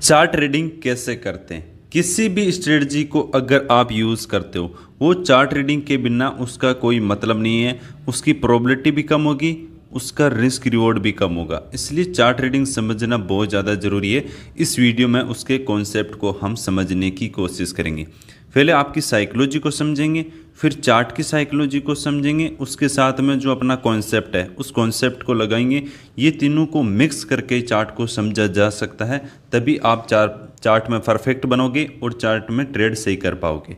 Chart trading कैसे करते हैं। किसी भी स्ट्रेटजी को अगर आप यूज़ करते हो वो चार्ट ट्रेडिंग के बिना उसका कोई मतलब नहीं है। उसकी प्रोबेबिलिटी भी कम होगी, उसका रिस्क रिवॉर्ड भी कम होगा। इसलिए चार्ट ट्रेडिंग समझना बहुत ज़्यादा ज़रूरी है। इस वीडियो में उसके कॉन्सेप्ट को हम समझने की कोशिश करेंगे। पहले आपकी साइकोलॉजी को समझेंगे, फिर चार्ट की साइकोलॉजी को समझेंगे, उसके साथ में जो अपना कॉन्सेप्ट है उस कॉन्सेप्ट को लगाएंगे। ये तीनों को मिक्स करके चार्ट को समझा जा सकता है, तभी आप चार्ट में परफेक्ट बनोगे और चार्ट में ट्रेड सही कर पाओगे।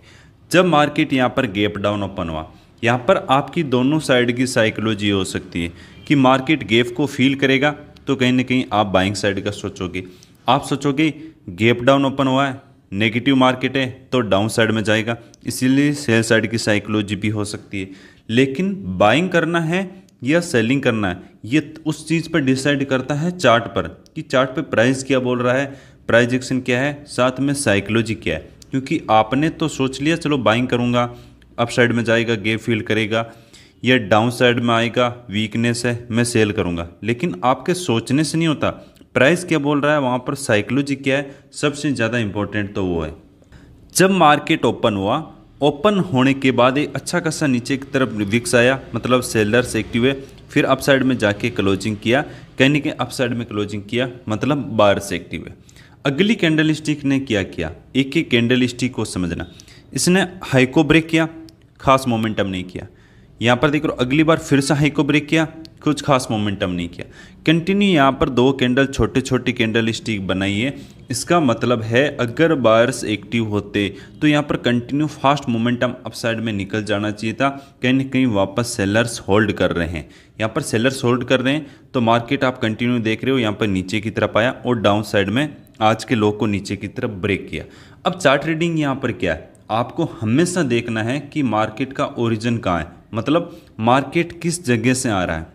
जब मार्केट यहाँ पर गैप डाउन ओपन हुआ, यहाँ पर आपकी दोनों साइड की साइकोलॉजी हो सकती है कि मार्केट गैप को फील करेगा तो कहीं ना कहीं आप बाइंग साइड का सोचोगे। आप सोचोगे गैप डाउन ओपन हुआ है, नेगेटिव मार्केट है तो डाउन साइड में जाएगा, इसीलिए सेल साइड की साइकोलॉजी भी हो सकती है। लेकिन बाइंग करना है या सेलिंग करना है ये उस चीज़ पर डिसाइड करता है चार्ट पर, कि चार्ट पे प्राइस क्या बोल रहा है, प्राइस एक्शन क्या है, साथ में साइकोलॉजी क्या है। क्योंकि आपने तो सोच लिया चलो बाइंग करूँगा, अप साइड में जाएगा गैप फील करेगा, या डाउन साइड में आएगा वीकनेस है मैं सेल करूँगा। लेकिन आपके सोचने से नहीं होता, प्राइस क्या बोल रहा है, वहाँ पर साइकोलॉजी क्या है, सबसे ज़्यादा इंपॉर्टेंट तो वो है। जब मार्केट ओपन हुआ, ओपन होने के बाद एक अच्छा खासा नीचे की तरफ विक्स आया, मतलब सेलर्स एक्टिव है। फिर अप साइड में जाके क्लोजिंग किया, कहने के अप साइड में क्लोजिंग किया मतलब बायर्स एक्टिव है। अगली कैंडल स्टिक ने क्या किया, एक एक कैंडल स्टिक को समझना। इसने हाई को ब्रेक किया, खास मोमेंटम नहीं किया। यहाँ पर देख लो अगली बार फिर से हाई को ब्रेक किया, कुछ खास मोमेंटम नहीं किया। कंटिन्यू यहाँ पर दो कैंडल छोटे छोटे कैंडल स्टिक बनाई है। इसका मतलब है अगर बायर्स एक्टिव होते तो यहाँ पर continue fast momentum up side में निकल जाना चाहिए था। कहीं ना कहीं वापस सेलर्स होल्ड कर रहे हैं, यहाँ पर सेलर्स होल्ड कर रहे हैं तो मार्केट आप कंटिन्यू देख रहे हो यहाँ पर नीचे की तरफ आया और डाउन साइड में आज के लो को नीचे की तरफ ब्रेक किया। अब चार्ट ट्रेडिंग यहाँ पर क्या है, आपको हमेशा देखना है कि मार्केट का ओरिजिन कहाँ है, मतलब मार्केट किस जगह से आ रहा है।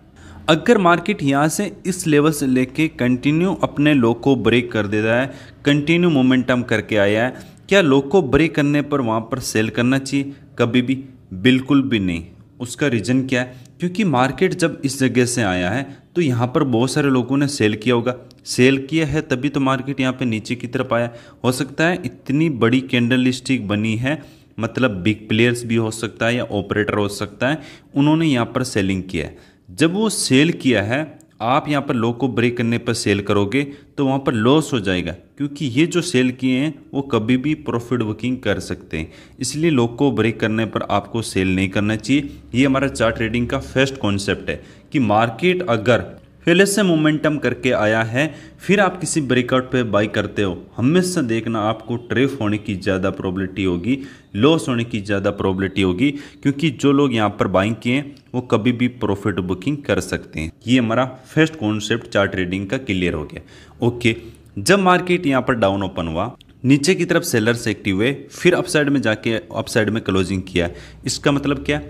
अगर मार्केट यहाँ से इस लेवल से लेके कंटिन्यू अपने लो को ब्रेक कर देता है, कंटिन्यू मोमेंटम करके आया है, क्या लो को ब्रेक करने पर वहाँ पर सेल करना चाहिए? कभी भी बिल्कुल भी नहीं। उसका रीज़न क्या है, क्योंकि मार्केट जब इस जगह से आया है तो यहाँ पर बहुत सारे लोगों ने सेल किया होगा, सेल किया है तभी तो मार्केट यहाँ पे नीचे की तरफ आया। हो सकता है इतनी बड़ी कैंडल स्टिक बनी है, मतलब बिग प्लेयर्स भी हो सकता है या ऑपरेटर हो सकता है, उन्होंने यहाँ पर सेलिंग किया है। जब वो सेल किया है, आप यहाँ पर लो को ब्रेक करने पर सेल करोगे तो वहाँ पर लॉस हो जाएगा, क्योंकि ये जो सेल किए हैं वो कभी भी प्रॉफिट बुकिंग कर सकते हैं। इसलिए लो को ब्रेक करने पर आपको सेल नहीं करना चाहिए। ये हमारा चार्ट ट्रेडिंग का फर्स्ट कॉन्सेप्ट है कि मार्केट अगर पहले से मोमेंटम करके आया है फिर आप किसी ब्रेकआउट पे बाई करते हो, हमेशा देखना आपको ट्रेफ होने की ज़्यादा प्रोबेबिलिटी होगी, लॉस होने की ज़्यादा प्रोबेबिलिटी होगी। क्योंकि जो लोग यहाँ पर बाइंग किए हैं वो कभी भी प्रॉफिट बुकिंग कर सकते हैं। ये हमारा फर्स्ट कॉन्सेप्ट चार्ट ट्रेडिंग का क्लियर हो गया। ओके, जब मार्केट यहाँ पर डाउन ओपन हुआ, नीचे की तरफ सेलर्स एक्टिव हुए, फिर अप साइड में जाके अप साइड में क्लोजिंग किया, इसका मतलब क्या,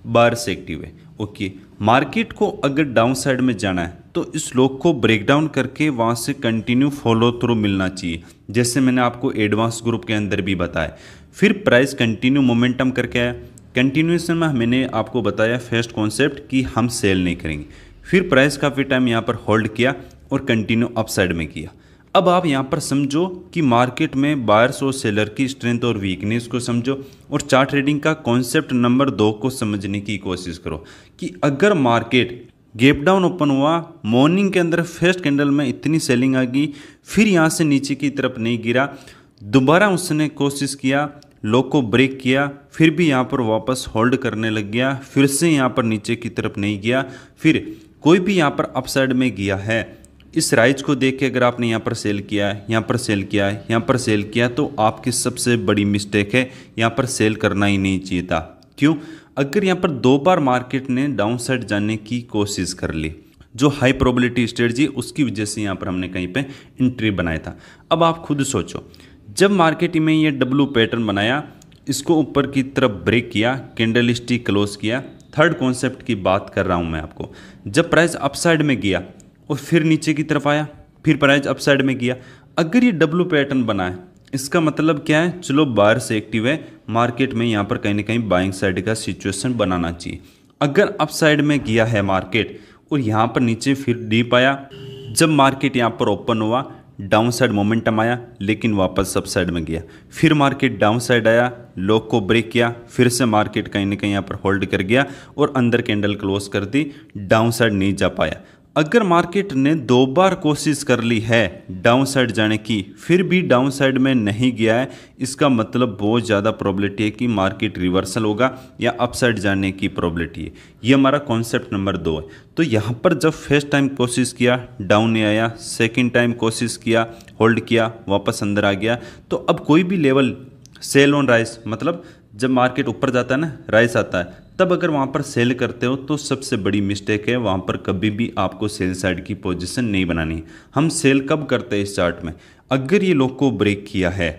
बायर्स एक्टिव है। ओके, मार्केट को अगर डाउन साइड में जाना है तो इस लोग को ब्रेक डाउन करके वहाँ से कंटिन्यू फॉलो थ्रू मिलना चाहिए, जैसे मैंने आपको एडवांस ग्रुप के अंदर भी बताया। फिर प्राइस कंटिन्यू मोमेंटम करके आया, कंटिन्यूएशन में मैंने आपको बताया फर्स्ट कॉन्सेप्ट कि हम सेल नहीं करेंगे। फिर प्राइस काफ़ी टाइम यहाँ पर होल्ड किया और कंटिन्यू अप साइड में किया। अब आप यहाँ पर समझो कि मार्केट में बायर्स और सेलर की स्ट्रेंथ और वीकनेस को समझो, और चार्ट ट्रेडिंग का कॉन्सेप्ट नंबर 2 को समझने की कोशिश करो कि अगर मार्केट गैप डाउन ओपन हुआ, मॉर्निंग के अंदर फर्स्ट कैंडल में इतनी सेलिंग आ गई, फिर यहाँ से नीचे की तरफ नहीं गिरा, दोबारा उसने कोशिश किया, लो को ब्रेक किया, फिर भी यहाँ पर वापस होल्ड करने लग गया, फिर से यहाँ पर नीचे की तरफ नहीं गया, फिर कोई भी यहाँ पर अप साइड में गया है, इस राइज को देख के अगर आपने यहाँ पर सेल किया है, यहाँ पर सेल किया है, यहाँ पर सेल किया, तो आपकी सबसे बड़ी मिस्टेक है, यहाँ पर सेल करना ही नहीं चाहिए था। क्यों? अगर यहाँ पर 2 बार मार्केट ने डाउन साइड जाने की कोशिश कर ली, जो हाई प्रोबेबिलिटी स्ट्रेटजी, उसकी वजह से यहाँ पर हमने कहीं पे एंट्री बनाया था। अब आप खुद सोचो, जब मार्केट में ये डब्लू पैटर्न बनाया, इसको ऊपर की तरफ ब्रेक किया, कैंडल स्टिक क्लोज किया, थर्ड कॉन्सेप्ट की बात कर रहा हूँ मैं आपको। जब प्राइस अप साइड में गया और फिर नीचे की तरफ आया, फिर प्राइस अप साइड में गया, अगर ये डब्लू पैटर्न बना है, इसका मतलब क्या है, चलो बायर से एक्टिव है, मार्केट में यहाँ पर कहीं ना कहीं बाइंग साइड का सिचुएशन बनाना चाहिए। अगर अप साइड में गया है मार्केट और यहाँ पर नीचे फिर डीप आया, जब मार्केट यहाँ पर ओपन हुआ, डाउन साइड मोमेंटम आया लेकिन वापस सब साइड में गया, फिर मार्केट डाउन साइड आया, लो को ब्रेक किया, फिर से मार्केट कहीं ना कहीं यहाँ पर होल्ड कर गया और अंदर कैंडल क्लोज कर दी, डाउन साइड नहीं जा पाया। अगर मार्केट ने 2 बार कोशिश कर ली है डाउन साइड जाने की फिर भी डाउन साइड में नहीं गया है, इसका मतलब बहुत ज़्यादा प्रोबेबिलिटी है कि मार्केट रिवर्सल होगा या अप साइड जाने की प्रोबेबिलिटी है। ये हमारा कॉन्सेप्ट नंबर 2 है। तो यहाँ पर जब फर्स्ट टाइम कोशिश किया डाउन नहीं आया, सेकेंड टाइम कोशिश किया होल्ड किया वापस अंदर आ गया, तो अब कोई भी लेवल सेल ऑन राइज, मतलब जब मार्केट ऊपर जाता है ना, राइज आता है, तब अगर वहाँ पर सेल करते हो तो सबसे बड़ी मिस्टेक है, वहाँ पर कभी भी आपको सेल साइड की पोजीशन नहीं बनानी है। हम सेल कब करते हैं इस चार्ट में, अगर ये लो को ब्रेक किया है,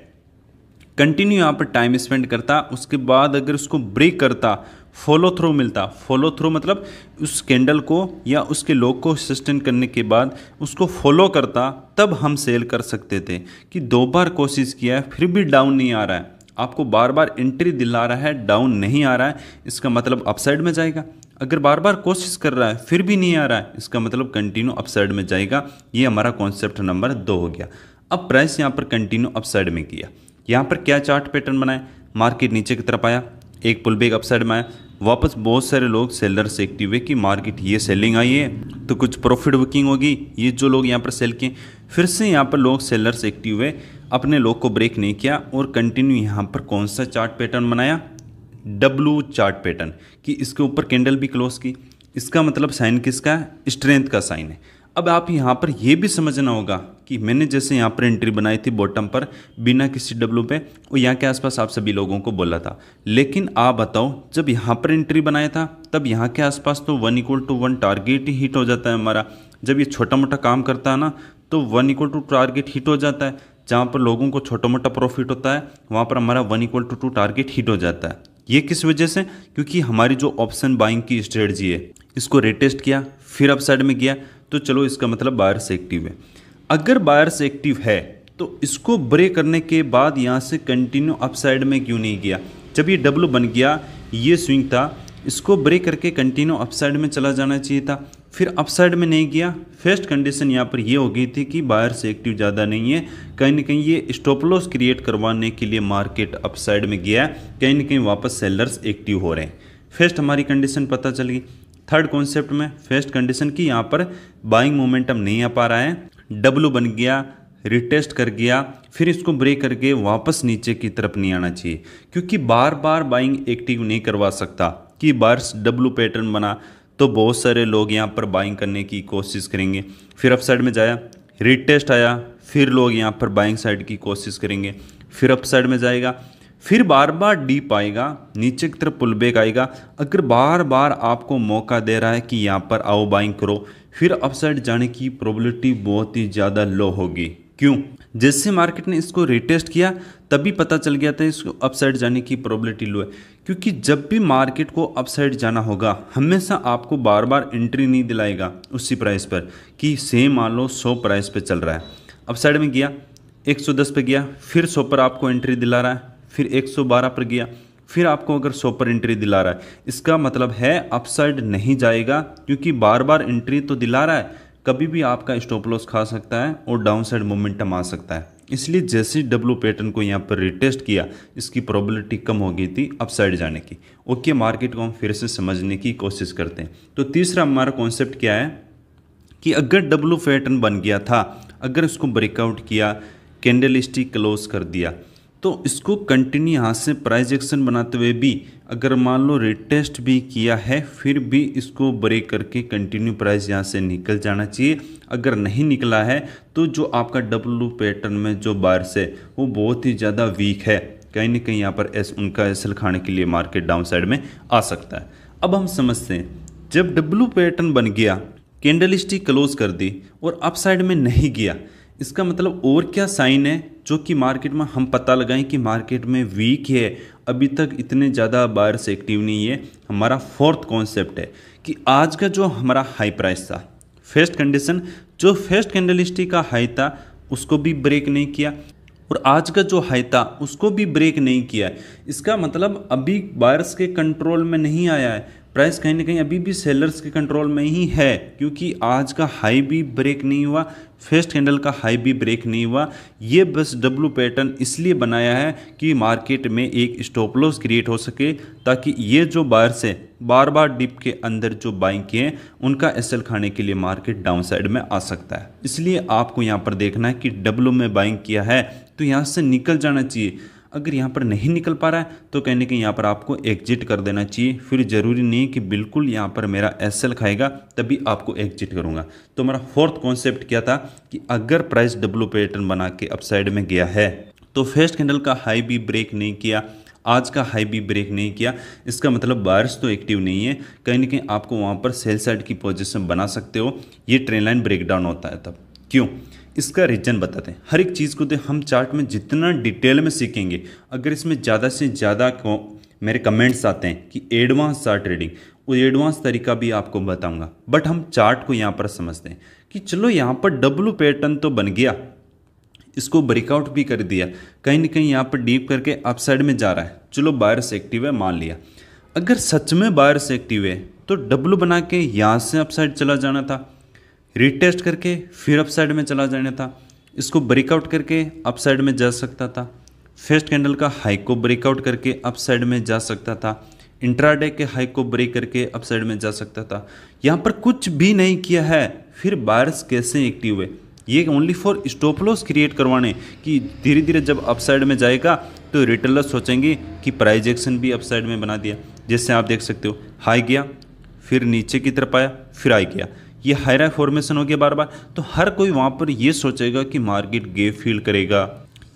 कंटिन्यू यहाँ पर टाइम स्पेंड करता, उसके बाद अगर उसको ब्रेक करता, फॉलो थ्रू मिलता, फॉलो थ्रू मतलब उस कैंडल को या उसके लो को सस्टेन करने के बाद उसको फॉलो करता, तब हम सेल कर सकते थे। कि 2 बार कोशिश किया है फिर भी डाउन नहीं आ रहा है, आपको बार बार एंट्री दिला रहा है, डाउन नहीं आ रहा है, इसका मतलब अपसाइड में जाएगा। अगर बार बार कोशिश कर रहा है फिर भी नहीं आ रहा है, इसका मतलब कंटिन्यू अपसाइड में जाएगा। ये हमारा कॉन्सेप्ट नंबर 2 हो गया। अब प्राइस यहाँ पर कंटिन्यू अपसाइड में किया, यहाँ पर क्या चार्ट पैटर्न बनाए, मार्केट नीचे की तरफ आया, एक पुल बैक अपसाइड में आया, वापस बहुत सारे लोग सेलर्स एक्टिव हुए कि मार्केट ये सेलिंग आई है तो कुछ प्रॉफिट बुकिंग होगी, ये जो लोग यहाँ पर सेल किए, फिर से यहाँ पर लोग सेलर्स एक्टिव हुए, अपने लो को ब्रेक नहीं किया और कंटिन्यू यहाँ पर कौन सा चार्ट पैटर्न बनाया, डब्लू चार्ट पैटर्न, कि इसके ऊपर कैंडल भी क्लोज की। इसका मतलब साइन किसका है, स्ट्रेंथ का साइन है। अब आप यहाँ पर यह भी समझना होगा कि मैंने जैसे यहाँ पर एंट्री बनाई थी बॉटम पर बिना किसी डब्लू पे, और यहाँ के आसपास आप सभी लोगों को बोला था, लेकिन आप बताओ जब यहाँ पर एंट्री बनाया था तब यहाँ के आसपास तो 1=1 टारगेट ही हिट हो जाता है हमारा। जब ये छोटा मोटा काम करता है ना तो 1=2 टारगेट हिट हो जाता है, जहाँ पर लोगों को छोटा मोटा प्रॉफिट होता है वहाँ पर हमारा 1=2 टारगेट हिट हो जाता है। ये किस वजह से, क्योंकि हमारी जो ऑप्शन बाइंग की स्ट्रेटजी है इसको रिटेस्ट किया फिर अपसाइड में गया, तो चलो इसका मतलब बायर्स एक्टिव है। अगर बायर्स एक्टिव है तो इसको ब्रेक करने के बाद यहाँ से कंटिन्यू अपसाइड में क्यों नहीं गया। जब ये डब्लू बन गया, ये स्विंग था, इसको ब्रेक करके कंटिन्यू अपसाइड में चला जाना चाहिए था, फिर अपसाइड में नहीं गया। फर्स्ट कंडीशन यहाँ पर ये हो गई थी कि बायर्स एक्टिव ज़्यादा नहीं है, कहीं ना कहीं ये स्टॉप लॉस क्रिएट करवाने के लिए मार्केट अपसाइड में गया, कहीं ना कहीं वापस सेलर्स एक्टिव हो रहे हैं। फर्स्ट हमारी कंडीशन पता चल गई। थर्ड कॉन्सेप्ट में फर्स्ट कंडीशन की यहाँ पर बाइंग मोमेंटम नहीं आ पा रहा है, डब्लू बन गया, रिटेस्ट कर गया, फिर इसको ब्रेक करके वापस नीचे की तरफ नहीं आना चाहिए, क्योंकि बार बार बाइंग एक्टिव नहीं करवा सकता। कि बार्स डब्लू पैटर्न बना तो बहुत सारे लोग यहाँ पर बाइंग करने की कोशिश करेंगे, फिर अप साइड में जाया, रिटेस्ट आया, फिर लोग यहाँ पर बाइंग साइड की कोशिश करेंगे, फिर अप साइड में जाएगा, फिर बार बार डीप आएगा, नीचे की तरफ पुल बैक आएगा। अगर बार बार आपको मौका दे रहा है कि यहाँ पर आओ बाइंग करो, फिर अपसाइड जाने की प्रोबेबिलिटी बहुत ही ज़्यादा लो होगी। क्यों? जैसे मार्केट ने इसको रिटेस्ट किया तभी पता चल गया था इसको अपसाइड जाने की प्रोबेबिलिटी लो है, क्योंकि जब भी मार्केट को अपसाइड जाना होगा हमेशा आपको बार बार एंट्री नहीं दिलाएगा उसी प्राइस पर, कि सेम मान लो 100 प्राइस पे चल रहा है, अपसाइड में गया 110 पे गया, फिर 100 पर आपको एंट्री दिला रहा है, फिर 112 पर गया, फिर आपको अगर 100 पर एंट्री दिला रहा है, इसका मतलब है अपसाइड नहीं जाएगा, क्योंकि बार बार एंट्री तो दिला रहा है, कभी भी आपका स्टॉप लॉस खा सकता है और डाउन साइड मोमेंटम आ सकता है। इसलिए जैसे डब्लू पैटर्न को यहाँ पर रिटेस्ट किया, इसकी प्रोबेबिलिटी कम हो गई थी अपसाइड जाने की। ओके, मार्केट को हम फिर से समझने की कोशिश करते हैं। तो तीसरा हमारा कॉन्सेप्ट क्या है कि अगर डब्लू पैटर्न बन गया था, अगर इसको ब्रेकआउट किया, कैंडल स्टिक क्लोज कर दिया, तो इसको कंटिन्यू यहाँ से प्राइस एक्शन बनाते हुए भी अगर मान लो रिटेस्ट भी किया है, फिर भी इसको ब्रेक करके कंटिन्यू प्राइस यहाँ से निकल जाना चाहिए। अगर नहीं निकला है तो जो आपका डब्लू पैटर्न में जो बायर्स है वो बहुत ही ज़्यादा वीक है, कहीं ना कहीं यहाँ पर उनका एसएल खाने के लिए मार्केट डाउन साइड में आ सकता है। अब हम समझते हैं, जब डब्लू पैटर्न बन गया, कैंडल स्टिक क्लोज कर दी और अप साइड में नहीं गया, इसका मतलब और क्या साइन है जो कि मार्केट में हम पता लगाएं कि मार्केट में वीक है, अभी तक इतने ज़्यादा बायर्स एक्टिव नहीं है। हमारा फोर्थ कॉन्सेप्ट है कि आज का जो हमारा हाई प्राइस था, फर्स्ट कंडीशन, जो फर्स्ट कैंडल स्टिक का हाई था उसको भी ब्रेक नहीं किया, और आज का जो हाई था उसको भी ब्रेक नहीं किया। इसका मतलब अभी बायर्स के कंट्रोल में नहीं आया है, प्राइस कहीं ना कहीं अभी भी सेलर्स के कंट्रोल में ही है, क्योंकि आज का हाई भी ब्रेक नहीं हुआ, फर्स्ट कैंडल का हाई भी ब्रेक नहीं हुआ। ये बस डब्ल्यू पैटर्न इसलिए बनाया है कि मार्केट में एक स्टॉप लॉस क्रिएट हो सके, ताकि ये जो बायर्स है बार बार डिप के अंदर जो बाइंग किए हैं उनका एसएल खाने के लिए मार्केट डाउन साइड में आ सकता है। इसलिए आपको यहाँ पर देखना है कि डब्ल्यू में बाइंग किया है तो यहाँ से निकल जाना चाहिए। अगर यहाँ पर नहीं निकल पा रहा है तो कहीं ना कहीं यहाँ पर आपको एग्जिट कर देना चाहिए। फिर जरूरी नहीं कि बिल्कुल यहाँ पर मेरा एसएल खाएगा तभी आपको एग्जिट करूँगा। तो हमारा फोर्थ कॉन्सेप्ट क्या था कि अगर प्राइस डब्ल्यू पैटर्न बना के अपसाइड में गया है तो फर्स्ट कैंडल का हाई भी ब्रेक नहीं किया, आज का हाई भी ब्रेक नहीं किया, इसका मतलब बायर्स तो एक्टिव नहीं है। कहीं ना कहीं आपको वहाँ पर सेल साइड की पोजीशन बना सकते हो। ये ट्रेंड लाइन ब्रेकडाउन होता है तब। क्यों? इसका रीजन बताते हैं। हर एक चीज़ को हम चार्ट में जितना डिटेल में सीखेंगे, अगर इसमें ज़्यादा से ज़्यादा मेरे कमेंट्स आते हैं कि एडवांस चार्ट ट्रेडिंग, वो एडवांस तरीका भी आपको बताऊंगा। बट हम चार्ट को यहाँ पर समझते हैं कि चलो यहाँ पर डब्ल्यू पैटर्न तो बन गया, इसको ब्रेकआउट भी कर दिया, कहीं ना कहीं यहाँ पर डीप करके अपसाइड में जा रहा है, चलो बायर्स एक्टिव है मान लिया। अगर सच में बायर्स एक्टिव है तो डब्ल्यू बना के यहाँ से अपसाइड चला जाना था, रीटेस्ट करके फिर अपसाइड में चला जाना था, इसको ब्रेकआउट करके अपसाइड में जा सकता था, फर्स्ट कैंडल का हाई को ब्रेकआउट करके अपसाइड में जा सकता था, इंट्राडे के हाई को ब्रेक करके अपसाइड में जा सकता था। यहाँ पर कुछ भी नहीं किया है, फिर बायर्स कैसे एक्टिव हुए? ये only for stop loss create करवाने कि धीरे धीरे जब अपसाइड में जाएगा तो रिटेलर सोचेंगे कि प्राइस एक्शन भी अपसाइड में बना दिया। जैसे आप देख सकते हो हाई गया, फिर नीचे की तरफ आया, फिर हाई गया, ये हाई फॉर्मेशन हो गया बार बार। तो हर कोई वहाँ पर ये सोचेगा कि मार्केट गेप फील करेगा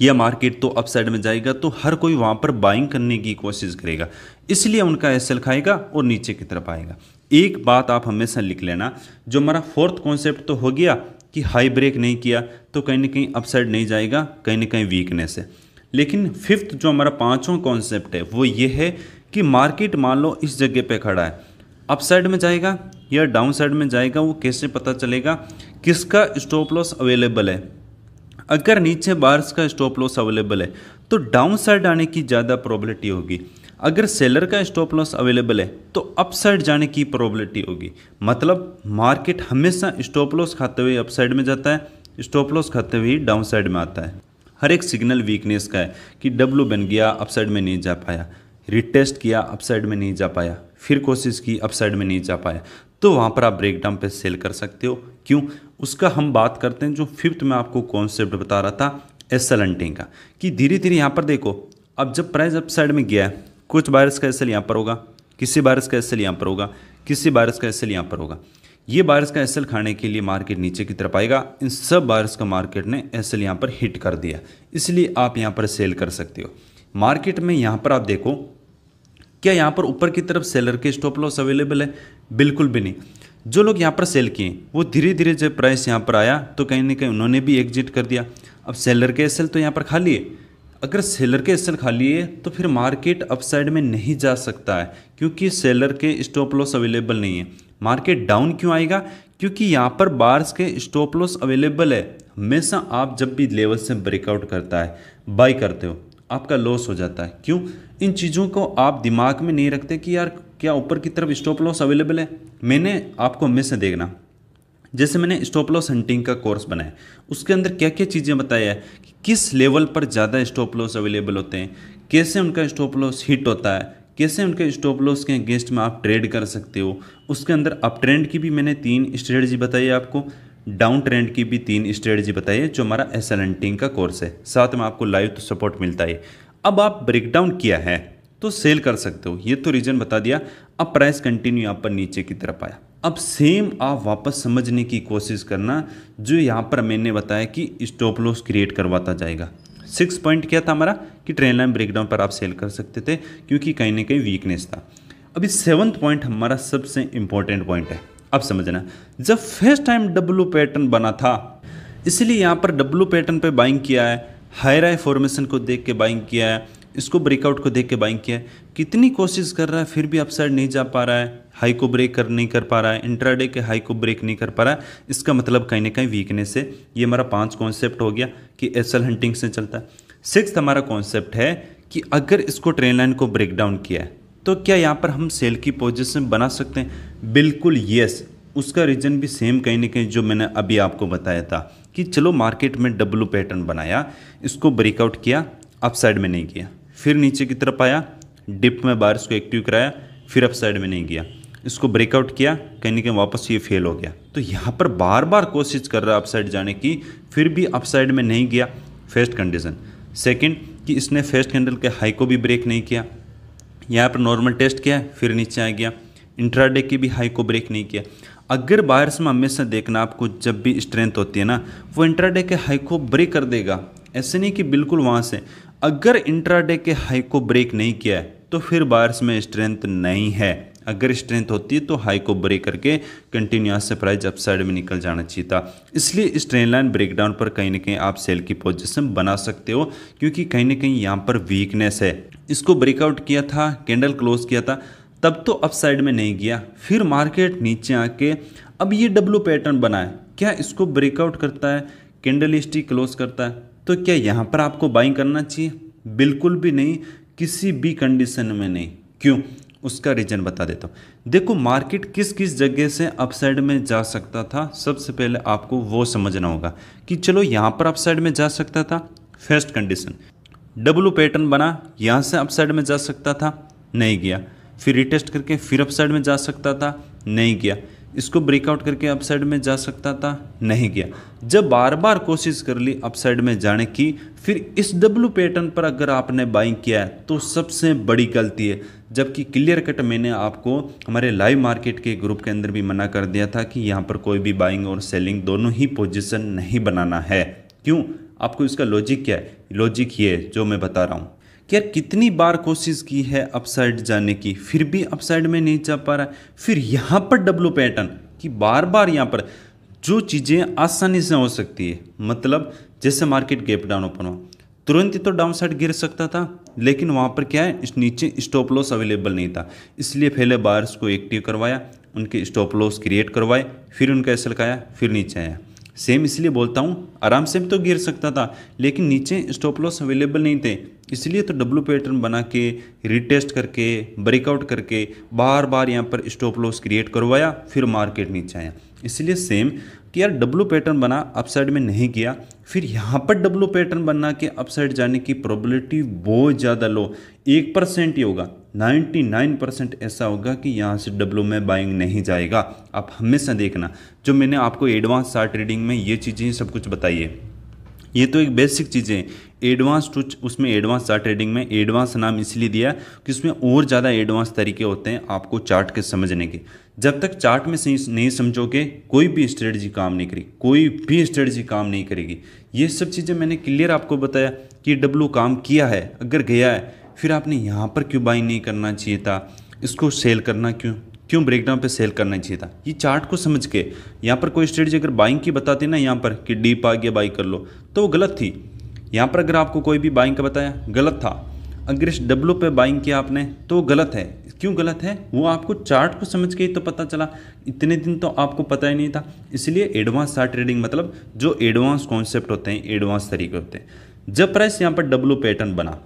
या मार्केट तो अपसाइड में जाएगा, तो हर कोई वहाँ पर बाइंग करने की कोशिश करेगा, इसलिए उनका एसएल खाएगा और नीचे की तरफ आएगा। एक बात आप हमेशा लिख लेना, जो हमारा फोर्थ कॉन्सेप्ट तो हो गया कि हाई ब्रेक नहीं किया तो कहीं ना कहीं अपसाइड नहीं जाएगा, कहीं ना कहीं वीकनेस है। लेकिन फिफ्थ जो हमारा पांचवा कॉन्सेप्ट है वो ये है कि मार्केट मान लो इस जगह पे खड़ा है, अपसाइड में जाएगा या डाउन साइड में जाएगा, वो कैसे पता चलेगा? किसका स्टॉप लॉस अवेलेबल है? अगर नीचे बायर्स का स्टॉप लॉस अवेलेबल है तो डाउन साइड आने की ज़्यादा प्रोबेबिलिटी होगी। अगर सेलर का स्टॉप लॉस अवेलेबल है तो अपसाइड जाने की प्रोबेबिलिटी होगी। मतलब मार्केट हमेशा स्टॉप लॉस खाते हुए अपसाइड में जाता है, स्टॉप लॉस खाते हुए डाउन साइड में आता है। हर एक सिग्नल वीकनेस का है कि डब्ल्यू बन गया, अपसाइड में नहीं जा पाया, रिटेस्ट किया, अपसाइड में नहीं जा पाया, फिर कोशिश की, अपसाइड में नहीं जा पाया, तो वहाँ पर आप ब्रेकडाउन पे सेल कर सकते हो। क्यों? उसका हम बात करते हैं। जो फिफ्थ में आपको कॉन्सेप्ट बता रहा था एसएल हंटिंग का, कि धीरे धीरे यहाँ पर देखो, अब जब प्राइस अपसाइड में गया है, कुछ बायर्स का एसएल यहाँ पर होगा, किसी बायर्स का एसएल यहाँ पर होगा, किसी बायर्स का एसएल यहाँ पर होगा। ये बायर्स का एसएल खाने के लिए मार्केट नीचे की तरफ आएगा। इन सब बायर्स का मार्केट ने एसएल यहाँ पर हिट कर दिया, इसलिए आप यहाँ पर सेल कर सकते हो। मार्केट में यहाँ पर आप देखो, क्या यहाँ पर ऊपर की तरफ सेलर के स्टॉप लॉस अवेलेबल है? बिल्कुल भी नहीं। जो लोग यहाँ पर सेल किए वो धीरे धीरे जब प्राइस यहाँ पर आया तो कहीं ना कहीं उन्होंने भी एग्जिट कर दिया। अब सेलर के एसएल तो यहाँ पर खाली है। अगर सेलर के एसएल खाली है तो फिर मार्केट अपसाइड में नहीं जा सकता है, क्योंकि सेलर के स्टॉप लॉस अवेलेबल नहीं है। मार्केट डाउन क्यों आएगा? क्योंकि यहाँ पर बायर्स के स्टॉप लॉस अवेलेबल है। हमेशा आप जब भी लेवल से ब्रेकआउट करता है, बाई करते हो, आपका लॉस हो जाता है। क्यों? इन चीज़ों को आप दिमाग में नहीं रखते कि यार क्या ऊपर की तरफ स्टॉप लॉस अवेलेबल है। मैंने आपको हमेशा देखना, जैसे मैंने स्टॉप लॉस हंटिंग का कोर्स बनाया, उसके अंदर क्या क्या चीज़ें बताया है कि किस लेवल पर ज़्यादा स्टॉप लॉस अवेलेबल होते हैं, कैसे उनका स्टॉप लॉस हिट होता है, कैसे उनके स्टॉप लॉस के अगेंस्ट में आप ट्रेड कर सकते हो। उसके अंदर अप ट्रेंड की भी मैंने 3 स्ट्रेटजी बताई है आपको, डाउन ट्रेंड की भी 3 स्ट्रेटजी बताई है, जो हमारा एसएल हंटिंग का कोर्स है। साथ में आपको लाइव तो सपोर्ट मिलता है। अब आप ब्रेकडाउन किया है तो सेल कर सकते हो, ये तो रीजन बता दिया। अब प्राइस कंटिन्यू यहाँ पर नीचे की तरफ आया। अब सेम आप वापस समझने की कोशिश करना जो यहाँ पर मैंने बताया कि स्टॉप लॉस क्रिएट करवाता जाएगा। 6 पॉइंट क्या था हमारा कि ट्रेंड लाइन ब्रेकडाउन पर आप सेल कर सकते थे, क्योंकि कहीं ना कहीं वीकनेस था। अभी 7th पॉइंट हमारा सबसे इंपॉर्टेंट पॉइंट है। अब समझना, जब फर्स्ट टाइम डब्ल्यू पैटर्न बना था, इसलिए यहाँ पर डब्ल्यू पैटर्न पे बाइंग किया है, हाई फॉर्मेशन को देख के बाइंग किया है, इसको ब्रेकआउट को देख के बाइंग किया है। कितनी कोशिश कर रहा है फिर भी अपसाइड नहीं जा पा रहा है, हाई को ब्रेक नहीं कर पा रहा है, इंट्राडे के हाई को ब्रेक नहीं कर पा रहा है। इसका मतलब कहीं ना कहीं वीकनेस है। ये हमारा 5 कॉन्सेप्ट हो गया कि एसएल हंटिंग से चलता है। 6th हमारा कॉन्सेप्ट है कि अगर इसको ट्रेंड लाइन को ब्रेक डाउन किया है तो क्या यहाँ पर हम सेल की पोजीशन बना सकते हैं? बिल्कुल यस। उसका रीज़न भी सेम कहीं ना कहीं जो मैंने अभी आपको बताया था कि चलो मार्केट में डब्लू पैटर्न बनाया, इसको ब्रेकआउट किया, अपसाइड में नहीं किया, फिर नीचे की तरफ आया, डिप में बायर्स को एक्टिव कराया, फिर अपसाइड में नहीं गया, इसको ब्रेकआउट किया, कहीं ना कहीं वापस ये फेल हो गया। तो यहाँ पर बार बार कोशिश कर रहा है अपसाइड जाने की, फिर भी अपसाइड में नहीं गया, फर्स्ट कंडीशन। सेकंड कि इसने फर्स्ट कैंडल के हाई को भी ब्रेक नहीं किया, यहाँ पर नॉर्मल टेस्ट किया फिर नीचे आ गया, इंट्राडे की भी हाई को ब्रेक नहीं किया। अगर बायर्स में हमेशा देखना आपको जब भी स्ट्रेंथ होती है ना, वो इंट्राडे के हाई को ब्रेक कर देगा, ऐसे नहीं कि बिल्कुल वहाँ से। अगर इंट्राडे के हाई को ब्रेक नहीं किया है तो फिर बायर्स में स्ट्रेंथ नहीं है। अगर स्ट्रेंथ होती है तो हाई को ब्रेक करके कंटिन्यूस से प्राइस अपसाइड में निकल जाना चाहिए था। इसलिए इस ट्रेंड लाइन ब्रेकडाउन पर कहीं ना कहीं आप सेल की पोजीशन बना सकते हो, क्योंकि कहीं ना कहीं यहाँ पर वीकनेस है। इसको ब्रेकआउट किया था, कैंडल क्लोज किया था, तब तो अपसाइड में नहीं गया, फिर मार्केट नीचे आके अब ये डब्लू पैटर्न बना है, क्या इसको ब्रेकआउट करता है, कैंडल स्टिक क्लोज करता है, तो क्या यहाँ पर आपको बाइंग करना चाहिए? बिल्कुल भी नहीं, किसी भी कंडीशन में नहीं। क्यों? उसका रीजन बता देता हूँ। देखो मार्केट किस किस जगह से अपसाइड में जा सकता था, सबसे पहले आपको वो समझना होगा कि चलो यहाँ पर अपसाइड में जा सकता था, फर्स्ट कंडीशन। डब्लू पैटर्न बना, यहाँ से अपसाइड में जा सकता था, नहीं गया, फिर रिटेस्ट करके फिर अपसाइड में जा सकता था, नहीं गया, इसको ब्रेकआउट करके अपसाइड में जा सकता था, नहीं गया। जब बार बार कोशिश कर ली अपसाइड में जाने की, फिर इस डब्लू पैटर्न पर अगर आपने बाइंग किया है तो सबसे बड़ी गलती है। जबकि क्लियर कट मैंने आपको हमारे लाइव मार्केट के ग्रुप के अंदर भी मना कर दिया था कि यहाँ पर कोई भी बाइंग और सेलिंग दोनों ही पोजीशन नहीं बनाना है। क्यों? आपको इसका लॉजिक क्या है? लॉजिक ये है जो मैं बता रहा हूँ कि यार कितनी बार कोशिश की है अपसाइड जाने की, फिर भी अपसाइड में नहीं जा पा रहा है। फिर यहाँ पर डब्लू पैटर्न कि बार बार यहाँ पर जो चीज़ें आसानी से हो सकती है, मतलब जैसे मार्केट गैप डाउन ओपन हुआ, तुरंत ही तो डाउन साइड गिर सकता था, लेकिन वहाँ पर क्या है, इस नीचे स्टॉप लॉस अवेलेबल नहीं था, इसलिए पहले बायर्स को एक्टिव करवाया, उनके स्टॉप लॉस क्रिएट करवाए, फिर उनका एसएल खाया, फिर नीचे आया। सेम इसलिए बोलता हूँ, आराम से भी तो गिर सकता था, लेकिन नीचे स्टॉप लॉस अवेलेबल नहीं थे, इसलिए तो डब्लू पैटर्न बना के रिटेस्ट करके ब्रेकआउट करके बार बार यहाँ पर स्टॉप लॉस क्रिएट करवाया, फिर मार्केट नीचे आया। इसलिए सेम कि यार डब्लू पैटर्न बना, अपसाइड में नहीं गया, फिर यहाँ पर डब्लू पैटर्न बना के अपसाइड जाने की प्रोबेबिलिटी बहुत ज़्यादा लो, 1% ही होगा, 99% ऐसा होगा कि यहाँ से डब्लू में बाइंग नहीं जाएगा। आप हमेशा देखना, जो मैंने आपको एडवांस चार्ट ट्रेडिंग में ये चीज़ें सब कुछ बताई है, ये तो एक बेसिक चीज़ें हैं। एडवांस टू उसमें एडवांस चार्ट ट्रेडिंग में एडवांस नाम इसलिए दिया कि उसमें और ज़्यादा एडवांस तरीके होते हैं आपको चार्ट के समझने के। जब तक चार्ट में नहीं समझोगे कोई भी स्ट्रेटजी काम नहीं करेगी, कोई भी स्ट्रेटजी काम नहीं करेगी। ये सब चीज़ें मैंने क्लियर आपको बताया कि डब्लू काम किया है, अगर गया है, फिर आपने यहाँ पर क्यों बाइंग नहीं करना चाहिए था, इसको सेल करना क्यों ब्रेकडाउन पे सेल करना चाहिए था। ये चार्ट को समझ के यहाँ पर कोई स्ट्रेटजी अगर बाइंग की बताती ना, यहाँ पर कि डीप आ गया बाई कर लो, तो वो गलत थी। यहाँ पर अगर आपको कोई भी बाइंग का बताया, गलत था। अगर इस डब्लू पे बाइंग किया आपने तो वो गलत है। क्यों गलत है? वो आपको चार्ट को समझ के ही तो पता चला, इतने दिन तो आपको पता ही नहीं था। इसलिए एडवांस चार्ट ट्रेडिंग मतलब जो एडवांस कॉन्सेप्ट होते हैं, एडवांस तरीके होते हैं। जब प्राइस यहाँ पर डब्लू पैटर्न बना,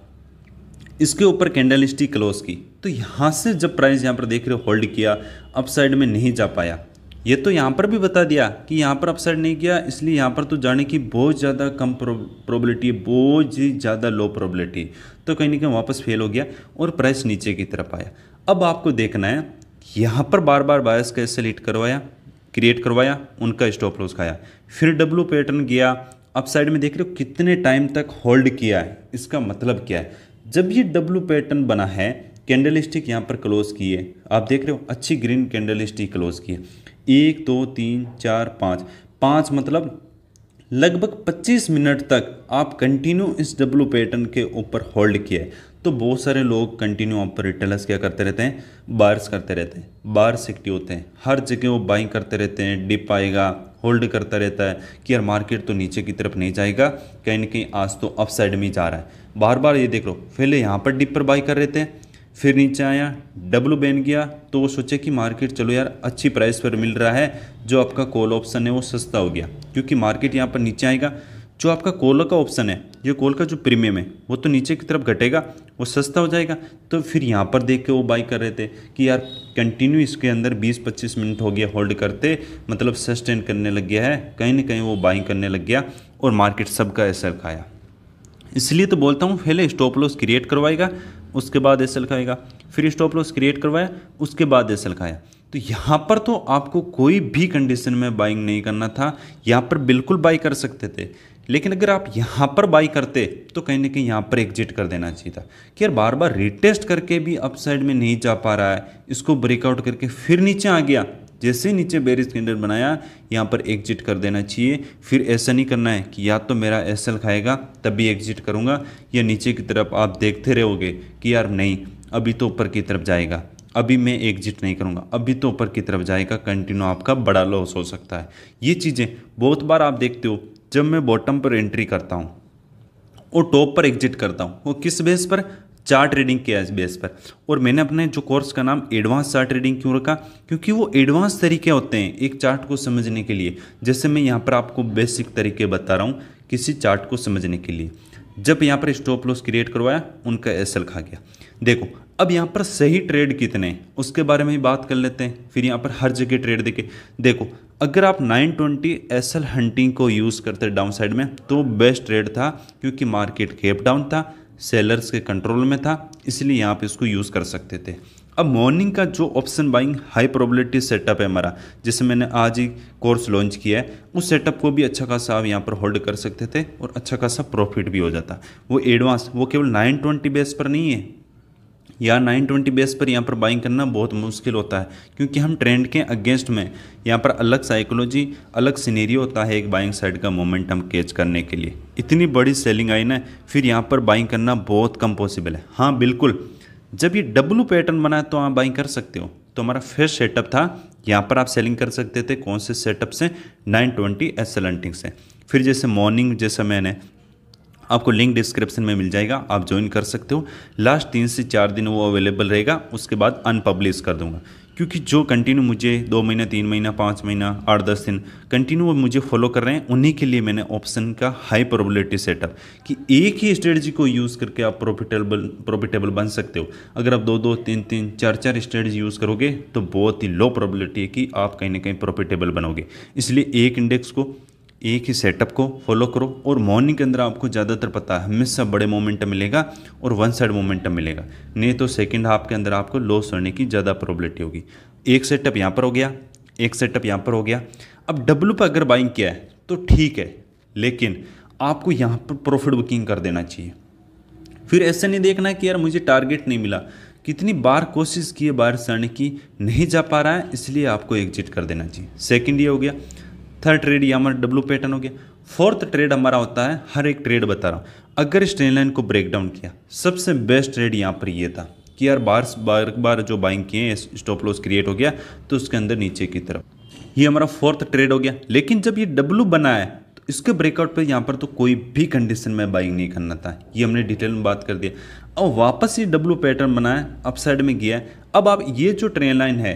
इसके ऊपर कैंडल स्टिक क्लोज की, तो यहाँ से जब प्राइस यहाँ पर देख रहे हो होल्ड किया, अपसाइड में नहीं जा पाया। ये तो यहाँ पर भी बता दिया कि यहाँ पर अपसाइड नहीं किया, इसलिए यहाँ पर तो जाने की बहुत ज़्यादा कम प्रोबेबिलिटी है, बहुत ही ज़्यादा लो प्रोबेबिलिटी। तो कहीं ना कहीं वापस फेल हो गया और प्राइस नीचे की तरफ आया। अब आपको देखना है, यहाँ पर बार बार बायर्स का एसएल हिट करवाया, क्रिएट करवाया, उनका स्टॉप लॉस खाया, फिर डब्लू पैटर्न गया, अपसाइड में देख रहे हो कितने टाइम तक होल्ड किया है। इसका मतलब क्या है? जब ये डब्लू पैटर्न बना है, कैंडल स्टिक यहाँ पर क्लोज की है, आप देख रहे हो अच्छी ग्रीन कैंडल स्टिक क्लोज की है, 1 2 3 4 5 मतलब लगभग 25 मिनट तक आप कंटिन्यू इस डब्लू पैटर्न के ऊपर होल्ड किया है। तो बहुत सारे लोग कंटिन्यू ऊपर रिटेलर्स क्या करते रहते हैं, बायर्स करते रहते हैं, बायर्स एक्टिव होते हैं, हर जगह वो बाइंग करते रहते हैं, डिप आएगा होल्ड करता रहता है कि यार मार्केट तो नीचे की तरफ नहीं जाएगा, कहीं ना कहीं आज तो अप साइड में जा रहा है। बार बार ये देख लो, पहले यहाँ पर डिप पर बाई कर रहे थे, फिर नीचे आया, डब्लू बैन गया, तो वो सोचे कि मार्केट चलो यार अच्छी प्राइस पर मिल रहा है, जो आपका कॉल ऑप्शन है वो सस्ता हो गया, क्योंकि मार्केट यहाँ पर नीचे आएगा, जो आपका कॉल का ऑप्शन है ये कॉल का जो प्रीमियम है वो तो नीचे की तरफ घटेगा, वो सस्ता हो जाएगा। तो फिर यहाँ पर देख के वो बाई कर रहे थे कि यार कंटिन्यू इसके अंदर 20-25 मिनट हो गया होल्ड करते, मतलब सस्टेन करने लग गया है, कहीं ना कहीं वो बाइंग करने लग गया और मार्केट सबका एसएल खाया। इसलिए तो बोलता हूँ पहले स्टॉप लॉस क्रिएट करवाएगा, उसके बाद एसएल खाएगा, फिर स्टॉप लॉस क्रिएट करवाया, उसके बाद एसएल खाया। तो यहाँ पर तो आपको कोई भी कंडीशन में बाइंग नहीं करना था, यहाँ पर बिल्कुल बाई कर सकते थे। लेकिन अगर आप यहाँ पर बाई करते तो कहीं ना कहीं यहाँ पर एग्जिट कर देना चाहिए था कि यार बार बार रीटेस्ट करके भी अपसाइड में नहीं जा पा रहा है, इसको ब्रेकआउट करके फिर नीचे आ गया, जैसे नीचे बेरिश कैंडल बनाया यहाँ पर एग्जिट कर देना चाहिए। फिर ऐसा नहीं करना है कि या तो मेरा एसएल खाएगा तभी एग्जिट करूँगा, या नीचे की तरफ आप देखते रहोगे कि यार नहीं अभी तो ऊपर की तरफ जाएगा, अभी मैं एग्जिट नहीं करूँगा, अभी तो ऊपर की तरफ जाएगा, कंटिन्यू आपका बड़ा लॉस हो सकता है। ये चीज़ें बहुत बार आप देखते हो, जब मैं बॉटम पर एंट्री करता हूँ और टॉप पर एग्जिट करता हूँ, वो किस बेस पर, चार्ट ट्रेडिंग के बेस पर। और मैंने अपने जो कोर्स का नाम एडवांस चार्ट ट्रेडिंग क्यों रखा, क्योंकि वो एडवांस तरीके होते हैं एक चार्ट को समझने के लिए। जैसे मैं यहाँ पर आपको बेसिक तरीके बता रहा हूँ किसी चार्ट को समझने के लिए। जब यहाँ पर स्टॉप लॉस क्रिएट करवाया, उनका एसएल खा गया। देखो अब यहाँ पर सही ट्रेड कितने हैं उसके बारे में ही बात कर लेते हैं। फिर यहाँ पर हर जगह ट्रेड देखे, देखो अगर आप 920 एसएल हंटिंग को यूज़ करते डाउन साइड में तो बेस्ट ट्रेड था, क्योंकि मार्केट गैप डाउन था, सेलर्स के कंट्रोल में था, इसलिए यहाँ पे इसको यूज़ कर सकते थे। अब मॉर्निंग का जो option buying high probability setup है हमारा, जिसे मैंने आज ही कोर्स लॉन्च किया है, उस सेटअप को भी अच्छा खासा आप यहाँ पर होल्ड कर सकते थे और अच्छा खासा प्रॉफिट भी हो जाता। वो एडवांस, वो केवल 920 बेस पर नहीं है, या 920 बेस पर यहाँ पर बाइंग करना बहुत मुश्किल होता है, क्योंकि हम ट्रेंड के अगेंस्ट में, यहाँ पर अलग साइकोलॉजी, अलग सिनेरियो होता है एक बाइंग साइड का मोमेंटम कैच करने के लिए। इतनी बड़ी सेलिंग आई ना, फिर यहाँ पर बाइंग करना बहुत कम पॉसिबल है। हाँ बिल्कुल, जब ये डब्लू पैटर्न बना तो आप बाइंग कर सकते हो। तो हमारा फर्स्ट सेटअप था, यहाँ पर आप सेलिंग कर सकते थे, कौन से सेटअप से, 920 एसएल हंटिंग से। फिर जैसे मॉर्निंग, जैसा मैंने आपको लिंक डिस्क्रिप्शन में मिल जाएगा, आप ज्वाइन कर सकते हो। लास्ट 3 से 4 दिन वो अवेलेबल रहेगा, उसके बाद अनपब्लिश कर दूंगा। क्योंकि जो कंटिन्यू मुझे 2 महीना, 3 महीना, 5 महीना, 8-10 दिन कंटिन्यू मुझे फॉलो कर रहे हैं, उन्हीं के लिए मैंने ऑप्शन का हाई प्रोबेबिलिटी सेटअप, कि एक ही स्ट्रेटजी को यूज़ करके आप प्रॉफिटेबल बन सकते हो। अगर आप 2-2, 3-3, 4-4 स्ट्रेटजी यूज़ करोगे तो बहुत ही लो प्रोबेबिलिटी है कि आप कहीं ना कहीं प्रॉफिटेबल बनोगे। इसलिए एक इंडेक्स को, एक ही सेटअप को फॉलो करो। और मॉर्निंग के अंदर आपको ज़्यादातर पता है हमेशा बड़े मोमेंटम मिलेगा और वन साइड मोमेंटम मिलेगा, नहीं तो सेकंड हाफ के अंदर आपको लॉस होने की ज़्यादा प्रोबेबिलिटी होगी। एक सेटअप यहाँ पर हो गया, एक सेटअप यहाँ पर हो गया। अब डब्लू पर अगर बाइंग किया है तो ठीक है, लेकिन आपको यहाँ पर प्रॉफिट बुकिंग कर देना चाहिए। फिर ऐसा नहीं देखना है कि यार मुझे टारगेट नहीं मिला, कितनी बार कोशिश की है बाहर से आने की, नहीं जा पा रहा है, इसलिए आपको एग्जिट कर देना चाहिए। सेकंड ये हो गया। थर्ड ट्रेड ये हमारा डब्लू पैटर्न हो गया। फोर्थ ट्रेड हमारा होता है, हर एक ट्रेड बता रहा हूँ, अगर इस ट्रेंड लाइन को ब्रेक डाउन किया, सबसे बेस्ट ट्रेड यहाँ पर ये था कि यार बार जो बाइंग किए, स्टॉप लॉस क्रिएट हो गया तो उसके अंदर नीचे की तरफ, ये हमारा फोर्थ ट्रेड हो गया। लेकिन जब ये डब्लू बना है तो इसके ब्रेकआउट पे यहाँ पर तो कोई भी कंडीशन में बाइंग नहीं करना था, ये हमने डिटेल में बात कर दिया। अब वापस ये डब्लू पैटर्न बना है, अपसाइड में गया है। अब आप ये जो ट्रेंड लाइन है,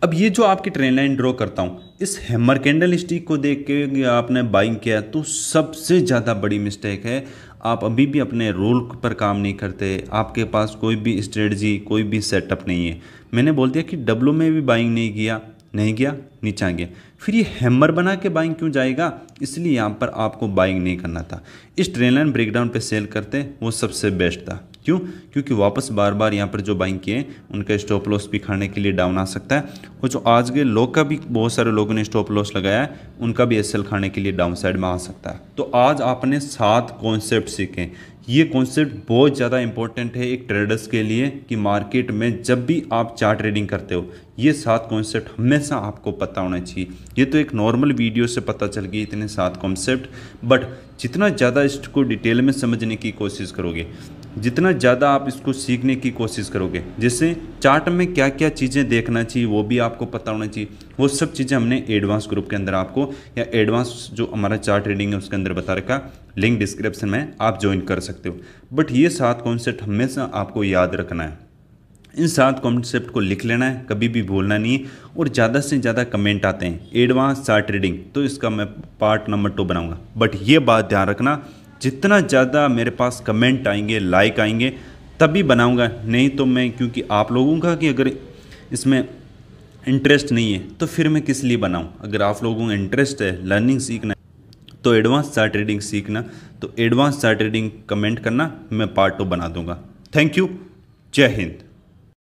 अब ये जो आपकी ट्रेंड लाइन ड्रॉ करता हूँ, इस हैमर कैंडल स्टिक को देख के आपने बाइंग किया तो सबसे ज़्यादा बड़ी मिस्टेक है। आप अभी भी अपने रूल पर काम नहीं करते, आपके पास कोई भी स्ट्रेटजी, कोई भी सेटअप नहीं है। मैंने बोल दिया कि डब्लू में भी बाइंग नहीं गया, नीचे आ गया, फिर ये हैमर बना के बाइंग क्यों जाएगा, इसलिए यहाँ पर आपको बाइंग नहीं करना था। इस ट्रेंड लाइन ब्रेकडाउन पे सेल करते वो सबसे बेस्ट था। क्यों? क्योंकि वापस बार बार यहाँ पर जो बाइंग किए उनका स्टॉप लॉस भी खाने के लिए डाउन आ सकता है, और जो आज के लोग का भी बहुत सारे लोगों ने स्टॉप लॉस लगाया है उनका भी एसएल खाने के लिए डाउन साइड में आ सकता है। तो आज आपने 7 कॉन्सेप्ट सीखे। ये कॉन्सेप्ट बहुत ज़्यादा इंपॉर्टेंट है एक ट्रेडर्स के लिए, कि मार्केट में जब भी आप चार्ट ट्रेडिंग करते हो ये 7 कॉन्सेप्ट हमेशा आपको पता होना चाहिए। ये तो एक नॉर्मल वीडियो से पता चल गई इतने 7 कॉन्सेप्ट, बट जितना ज़्यादा इसको डिटेल में समझने की कोशिश करोगे, जितना ज़्यादा आप इसको सीखने की कोशिश करोगे, जैसे चार्ट में क्या क्या चीज़ें देखना चाहिए वो भी आपको पता होना चाहिए। वो सब चीज़ें हमने एडवांस ग्रुप के अंदर आपको, या एडवांस जो हमारा चार्ट ट्रेडिंग है उसके अंदर बता रखा, लिंक डिस्क्रिप्शन में आप ज्वाइन कर सकते हो। बट ये 7 कॉन्सेप्ट हमेशा आपको याद रखना है। इन 7 कॉन्सेप्ट को लिख लेना है, कभी भी भूलना नहीं है। और ज़्यादा से ज़्यादा कमेंट आते हैं एडवांस चार्ट ट्रेडिंग, तो इसका मैं पार्ट नंबर 2 बनाऊंगा। बट ये बात ध्यान रखना, जितना ज़्यादा मेरे पास कमेंट आएंगे, लाइक आएंगे, तभी बनाऊंगा। नहीं तो मैं, क्योंकि आप लोगों का कि अगर इसमें इंटरेस्ट नहीं है तो फिर मैं किस लिए बनाऊं। अगर आप लोगों का इंटरेस्ट है लर्निंग सीखना तो एडवांस चार्ट रीडिंग सीखना, तो एडवांस चार्ट रीडिंग कमेंट करना, मैं पार्ट 2 बना दूंगा। Thank you. जय हिंद।